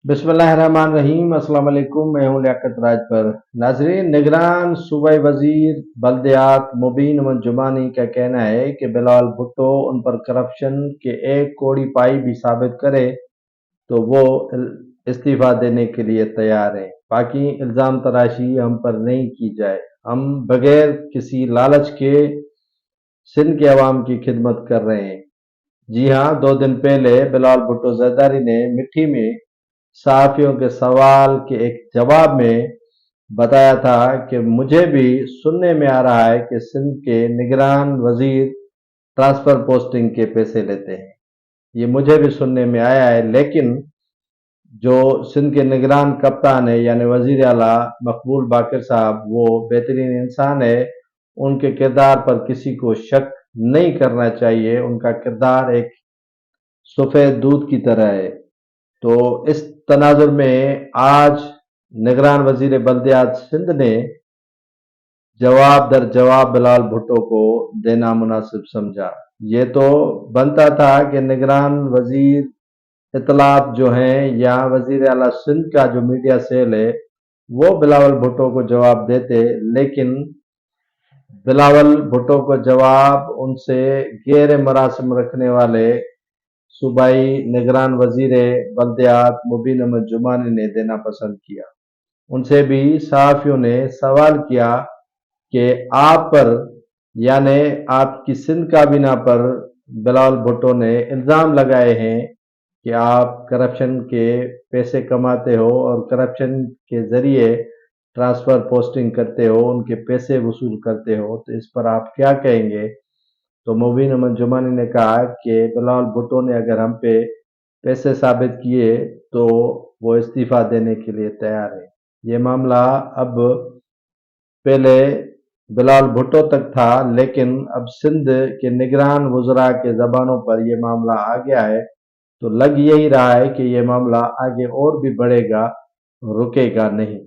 बिस्मिल्लाहिर्रहमानिर्रहीम। अस्सलाम वालेकुम। मैं हूँ लियाकत राज पर। नाजरीन, निगरान सूबाई वजीर बल्दियात मुबीन अहमद जुमानी का कहना है कि बिलावल भुट्टो उन पर करप्शन के एक कौड़ी पाई भी साबित करे तो वो इस्तीफा देने के लिए तैयार है। बाकी इल्ज़ाम तराशी हम पर नहीं की जाए। हम बगैर किसी लालच के सिंध के अवाम की खिदमत कर रहे हैं। जी हाँ, 2 दिन पहले बिलावल भुट्टो जरदारी ने मिठी में सहाफ़ियों के सवाल के एक जवाब में बताया था कि मुझे भी सुनने में आ रहा है कि सिंध के निगरान वजीर ट्रांसफ़र पोस्टिंग के पैसे लेते हैं। ये मुझे भी सुनने में आया है, लेकिन जो सिंध के निगरान कप्तान है यानी वजीर आला मकबूल बाकर साहब, वो बेहतरीन इंसान है। उनके किरदार पर किसी को शक नहीं करना चाहिए। उनका किरदार एक सफ़ेद दूध की तरह है। तो इस तनाजुर में आज निगरान वजीर बल्दियात सिंध ने जवाब दर जवाब बिलावल भुट्टो को देना मुनासिब समझा। ये तो बनता था कि निगरान वजीर इतलात जो हैं या वजीर आला सिंध का जो मीडिया सेल है वो बिलावल भुट्टो को जवाब देते, लेकिन बिलावल भुट्टो को जवाब उनसे गैर मरासिम रखने वाले सूबाई निगरान वजीर बल्दियात मुबीन अहमद जुमानी ने देना पसंद किया। उनसे भी सहाफ़ियों ने सवाल किया कि आप पर यानी आपकी सिंध काबीना पर बिलावल भुट्टो ने इल्ज़ाम लगाए हैं कि आप करप्शन के पैसे कमाते हो और करप्शन के ज़रिए ट्रांसफ़र पोस्टिंग करते हो, उनके पैसे वसूल करते हो, तो इस पर आप क्या कहेंगे? तो मुबीन अहमद जुमानी ने कहा कि बिलावल भुट्टो ने अगर हम पे पैसे साबित किए तो वो इस्तीफ़ा देने के लिए तैयार है। ये मामला अब पहले बिलावल भुट्टो तक था, लेकिन अब सिंध के निगरान वज़रा के ज़बानों पर ये मामला आ गया है। तो लग यही रहा है कि ये मामला आगे और भी बढ़ेगा, रुकेगा नहीं।